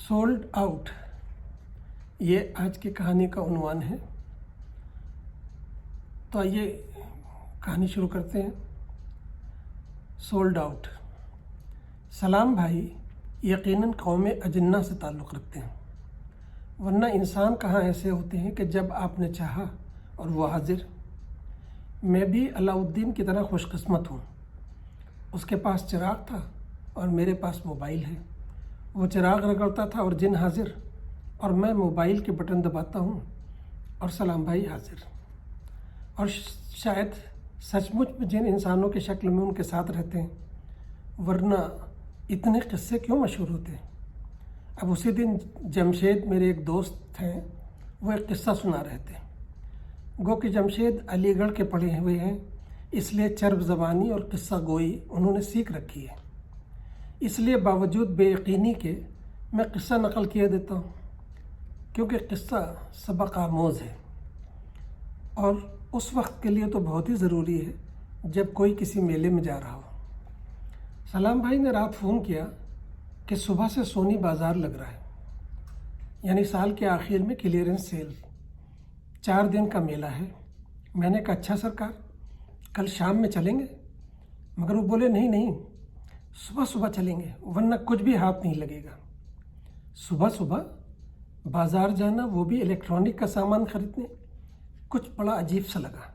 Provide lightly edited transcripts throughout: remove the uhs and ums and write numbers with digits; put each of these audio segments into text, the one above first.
Sold out, یہ آج کی کہانی کا عنوان ہے۔ تو آئیے کہانی شروع کرتے ہیں۔ Sold out. سلام بھائی یقیناً قوم اجنہ سے تعلق رکھتے ہیں، ورنہ انسان کہاں ایسے ہوتے ہیں کہ جب آپ نے چاہا اور وہ حاضر۔ میں بھی علاء الدین کی طرح خوش قسمت ہوں، اس کے پاس چراغ تھا اور میرے پاس موبائل ہے۔ وہ چراغ رگڑتا تھا اور جن حاضر، اور میں موبائل کے بٹن دباتا ہوں اور سلام بھائی حاضر۔ اور شاید سچ مچ میں جن انسانوں کی شکل میں ان کے ساتھ رہتے ہیں، ورنہ اتنے قصے کیوں مشہور ہوتے ہیں۔ اب اسی دن جمشید میرے ایک دوست ہیں، وہ ایک قصہ سنا رہے تھے۔ گو کہ جمشید علی گڑھ کے پڑھے ہوئے ہیں، اس لیے چرب زبانی اور قصہ گوئی انہوں نے سیکھ رکھی ہے۔ اس لیے باوجود بے یقینی کے میں قصہ نقل کیے دیتا ہوں، کیونکہ قصہ سبق آموز ہے، اور اس وقت کے لیے تو بہت ہی ضروری ہے جب کوئی کسی میلے میں جا رہا ہو۔ سلام بھائی نے رات فون کیا کہ صبح سے سونی بازار لگ رہا ہے، یعنی سال کے آخر میں کلیئرنس سیل، 4 دن کا میلہ ہے۔ میں نے کہا اچھا سرکار، کل شام میں چلیں گے؟ مگر وہ بولے نہیں، صبح صبح چلیں گے، ورنہ کچھ بھی ہاتھ نہیں لگے گا۔ صبح صبح بازار جانا، وہ بھی الیکٹرانک کا سامان خریدنے، کچھ بڑا عجیب سا لگا۔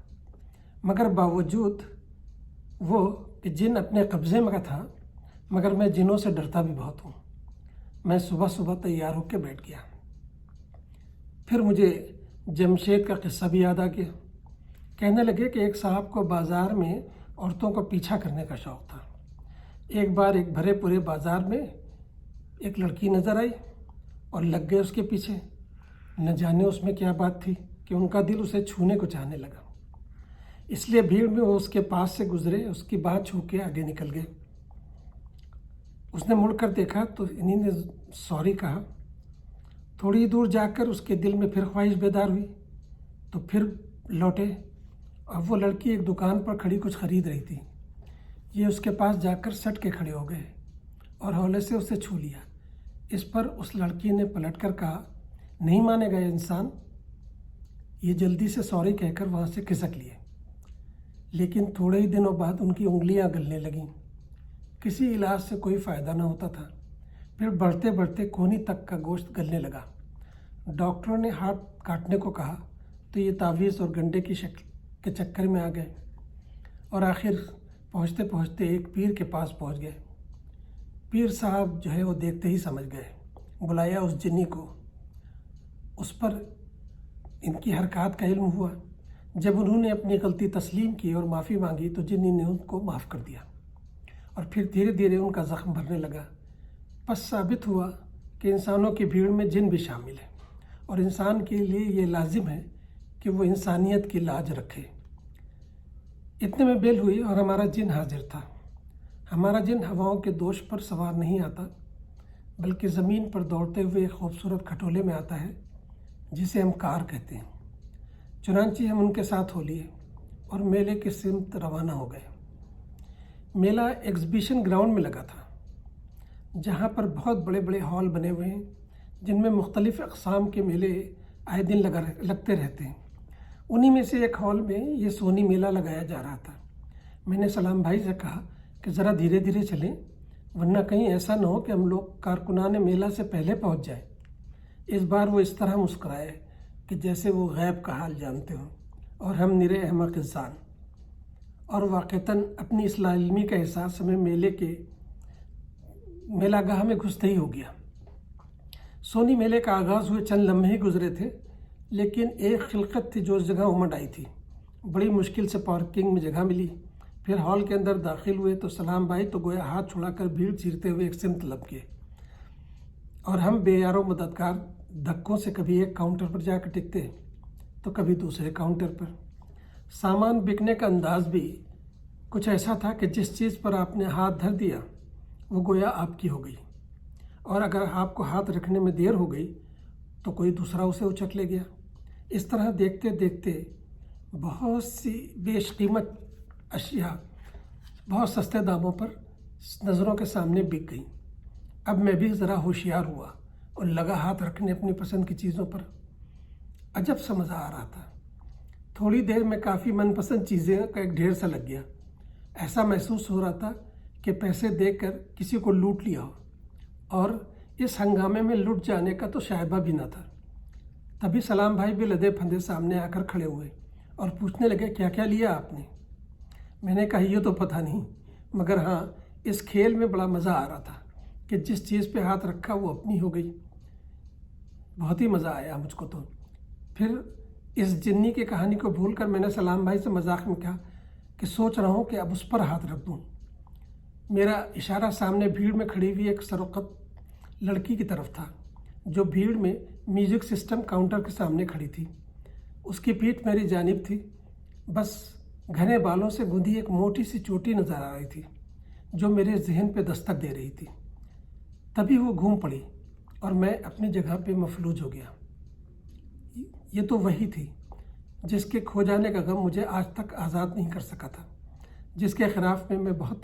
مگر باوجود وہ کہ جن اپنے قبضے میں تھا، مگر میں جنوں سے ڈرتا بھی بہت ہوں۔ میں صبح صبح تیار ہو کے بیٹھ گیا۔ پھر مجھے جمشید کا قصہ بھی یاد آ گیا۔ کہنے لگے کہ ایک صاحب کو بازار میں عورتوں کو پیچھا کرنے کا شوق تھا۔ ایک بار ایک بھرے پورے بازار میں ایک لڑکی نظر آئی اور لگ گئے اس کے پیچھے۔ نہ جانے اس میں کیا بات تھی کہ ان کا دل اسے چھونے کو چاہنے لگا، اس لیے بھیڑ میں وہ اس کے پاس سے گزرے، اس کی بات چھو کے آگے نکل گئے۔ اس نے مڑ کر دیکھا تو انہیں نے سوری کہا۔ تھوڑی دور جا کر اس کے دل میں پھر خواہش بیدار ہوئی تو پھر لوٹے، اور وہ لڑکی ایک دکان پر کھڑی کچھ خرید رہی تھی۔ یہ اس کے پاس جا کر سٹ کے کھڑے ہو گئے اور ہولے سے اسے چھو لیا۔ اس پر اس لڑکی نے پلٹ کر کہا، نہیں مانے گا یہ انسان۔ یہ جلدی سے سوری کہہ کر وہاں سے کھسک لیے، لیکن تھوڑے ہی دنوں بعد ان کی انگلیاں گلنے لگیں۔ کسی علاج سے کوئی فائدہ نہ ہوتا تھا۔ پھر بڑھتے بڑھتے کونی تک کا گوشت گلنے لگا۔ ڈاکٹروں نے ہاتھ کاٹنے کو کہا تو یہ تعویذ اور گنڈے کی شکل کے چکر میں آ گئے، اور آخر پہنچتے پہنچتے ایک پیر کے پاس پہنچ گئے۔ پیر صاحب جو ہے وہ دیکھتے ہی سمجھ گئے، بلایا اس جنی کو۔ اس پر ان کی حرکات کا علم ہوا۔ جب انہوں نے اپنی غلطی تسلیم کی اور معافی مانگی تو جنی نے ان کو معاف کر دیا، اور پھر دھیرے دھیرے ان کا زخم بھرنے لگا۔ پس ثابت ہوا کہ انسانوں کی بھیڑ میں جن بھی شامل ہے، اور انسان کے لیے یہ لازم ہے کہ وہ انسانیت کی لاج رکھے۔ اتنے میں بیل ہوئی اور ہمارا جن حاضر تھا۔ ہمارا جن ہواؤں کے دوش پر سوار نہیں آتا، بلکہ زمین پر دوڑتے ہوئے ایک خوبصورت کھٹولے میں آتا ہے جسے ہم کار کہتے ہیں۔ چنانچہ ہم ان کے ساتھ ہو لیے اور میلے کی سمت روانہ ہو گئے۔ میلہ ایگزیبیشن گراؤنڈ میں لگا تھا، جہاں پر بہت بڑے بڑے ہال بنے ہوئے ہیں، جن میں مختلف اقسام کے میلے آئے دن لگتے رہتے ہیں۔ انہی میں سے ایک ہال میں یہ سونی میلہ لگایا جا رہا تھا۔ میں نے سلام بھائی سے کہا کہ ذرا دھیرے دھیرے چلیں، ورنہ کہیں ایسا نہ ہو کہ ہم لوگ کارکنان میلہ سے پہلے پہنچ جائیں۔ اس بار وہ اس طرح مسکرائے کہ جیسے وہ غیب کا حال جانتے ہوں، اور ہم نرے احمق انسان۔ اور واقعتاً اپنی اصلاح علمی کا احساس ہمیں میلہ گاہ میں گھستے ہی ہو گیا۔ سونی میلے کا آغاز ہوئے چند لمحے ہی گزرے تھے، لیکن ایک خلقت تھی جو اس جگہ امڈ آئی تھی۔ بڑی مشکل سے پارکنگ میں جگہ ملی۔ پھر ہال کے اندر داخل ہوئے تو سلام بھائی تو گویا ہاتھ چھڑا کر بھیڑ چیرتے ہوئے ایک سمت لپ گئے، اور ہم بے یار و مددگار دھکوں سے کبھی ایک کاؤنٹر پر جا کر ٹکتے تو کبھی دوسرے کاؤنٹر پر۔ سامان بکنے کا انداز بھی کچھ ایسا تھا کہ جس چیز پر آپ نے ہاتھ دھر دیا وہ گویا آپ کی ہو گئی، اور اگر آپ کو ہاتھ رکھنے میں دیر ہو گئی تو کوئی دوسرا اسے اچک لے گیا۔ اس طرح دیکھتے دیکھتے بہت سی بیش قیمت اشیاء بہت سستے داموں پر نظروں کے سامنے بک گئیں۔ اب میں بھی ذرا ہوشیار ہوا اور لگا ہاتھ رکھنے اپنی پسند کی چیزوں پر۔ عجب سا مزہ آ رہا تھا۔ تھوڑی دیر میں کافی من پسند چیزیں کا ایک ڈھیر سا لگ گیا۔ ایسا محسوس ہو رہا تھا کہ پیسے دے کر کسی کو لوٹ لیا ہو، اور اس ہنگامے میں لٹ جانے کا تو شائبہ بھی نہ تھا۔ تبھی سلام بھائی بھی لدے پھندے سامنے آ کر کھڑے ہوئے اور پوچھنے لگے، کیا کیا لیا آپ نے؟ میں نے کہا یہ تو پتہ نہیں، مگر ہاں اس کھیل میں بڑا مزہ آ رہا تھا کہ جس چیز پہ ہاتھ رکھا وہ اپنی ہو گئی۔ بہت ہی مزہ آیا مجھ کو تو۔ پھر اس جنی کی کہانی کو بھول کر میں نے سلام بھائی سے مذاق میں کہا کہ سوچ رہا ہوں کہ اب اس پر ہاتھ رکھ دوں۔ میرا اشارہ سامنے بھیڑ میں کھڑی ہوئی ایک سروقت لڑکی کی طرف تھا، جو بھیڑ میں میوزک سسٹم کاؤنٹر کے سامنے کھڑی تھی۔ اس کی پیٹھ میری جانب تھی، بس گھنے بالوں سے گندھی ایک موٹی سی چوٹی نظر آ رہی تھی جو میرے ذہن پہ دستک دے رہی تھی۔ تبھی وہ گھوم پڑی اور میں اپنی جگہ پہ مفلوج ہو گیا۔ یہ تو وہی تھی جس کے کھو جانے کا غم مجھے آج تک آزاد نہیں کر سکا تھا، جس کے خلاف میں بہت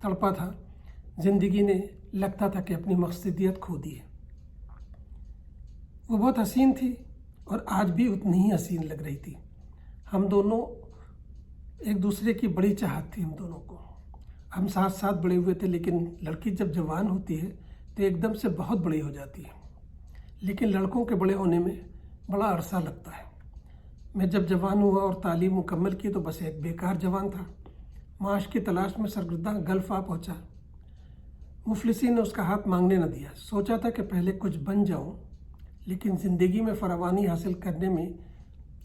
تڑپا تھا۔ زندگی نے لگتا تھا کہ اپنی مقصدیت کھو دی ہے۔ وہ بہت حسین تھی اور آج بھی اتنی ہی حسین لگ رہی تھی۔ ہم دونوں ایک دوسرے کی بڑی چاہت تھی ہم دونوں کو۔ ہم ساتھ ساتھ بڑے ہوئے تھے، لیکن لڑکی جب جوان ہوتی ہے تو ایک دم سے بہت بڑی ہو جاتی ہے، لیکن لڑکوں کے بڑے ہونے میں بڑا عرصہ لگتا ہے۔ میں جب جوان ہوا اور تعلیم مکمل کی تو بس ایک بیکار جوان تھا، معاش کی تلاش میں سرگرداں گلف آ پہنچا۔ مفلسی نے اس کا ہاتھ مانگنے نہ دیا۔ سوچا تھا کہ پہلے کچھ بن جاؤں، لیکن زندگی میں فراوانی حاصل کرنے میں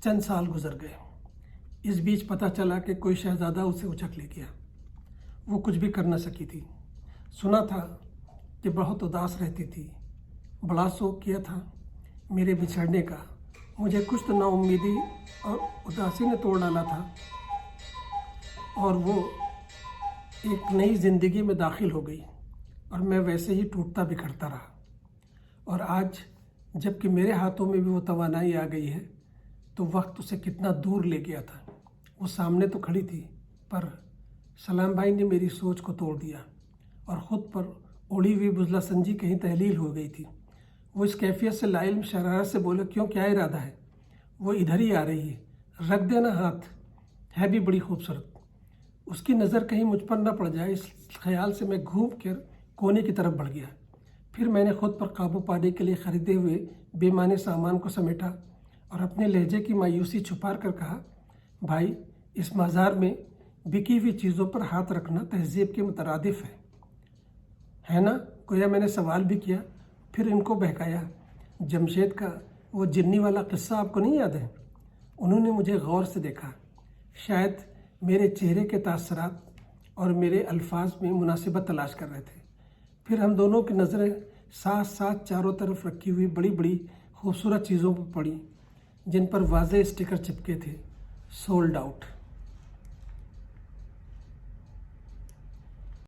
چند سال گزر گئے۔ اس بیچ پتہ چلا کہ کوئی شہزادہ اسے اچک لے گیا۔ وہ کچھ بھی کر نہ سکی تھی۔ سنا تھا کہ بہت اداس رہتی تھی۔ بڑا شوق کیا تھا میرے بچھڑنے کا۔ مجھے کچھ تو نا امیدی اور اداسی نے توڑ ڈالا تھا، اور وہ ایک نئی زندگی میں داخل ہو گئی اور میں ویسے ہی ٹوٹتا بکھرتا رہا۔ اور آج جب کہ میرے ہاتھوں میں بھی وہ توانائی آ گئی ہے تو وقت اسے کتنا دور لے گیا تھا۔ وہ سامنے تو کھڑی تھی، پر سلام بھائی نے میری سوچ کو توڑ دیا اور خود پر اوڑھی ہوئی بزلہ سنجی کہیں تحلیل ہو گئی تھی۔ وہ اس کیفیت سے لاعلم شرارت سے بولے، کیوں، کیا ارادہ ہے؟ وہ ادھر ہی آ رہی ہے، رکھ دینا ہاتھ، ہے بھی بڑی خوبصورت۔ اس کی نظر کہیں مجھ پر نہ پڑ جائے، اس خیال سے میں گھوم کر کونے کی طرف بڑھ گیا۔ پھر میں نے خود پر قابو پانے کے لیے خریدے ہوئے بے معنی سامان کو سمیٹا اور اپنے لہجے کی مایوسی چھپا کر کہا، بھائی، اس بازار میں بکی ہوئی چیزوں پر ہاتھ رکھنا تہذیب کے مترادف ہے نا؟ گویا میں نے سوال بھی کیا، پھر ان کو بہکایا۔ جمشید کا وہ جنی والا قصہ آپ کو نہیں یاد ہے؟ انہوں نے مجھے غور سے دیکھا، شاید میرے چہرے کے تاثرات اور میرے الفاظ میں مناسبت تلاش کر رہے تھے۔ پھر ہم دونوں کی نظریں ساتھ ساتھ چاروں طرف رکھی ہوئی بڑی بڑی خوبصورت چیزوں پر پڑیں، جن پر واضح اسٹیکر چپکے تھے، سولڈ آؤٹ۔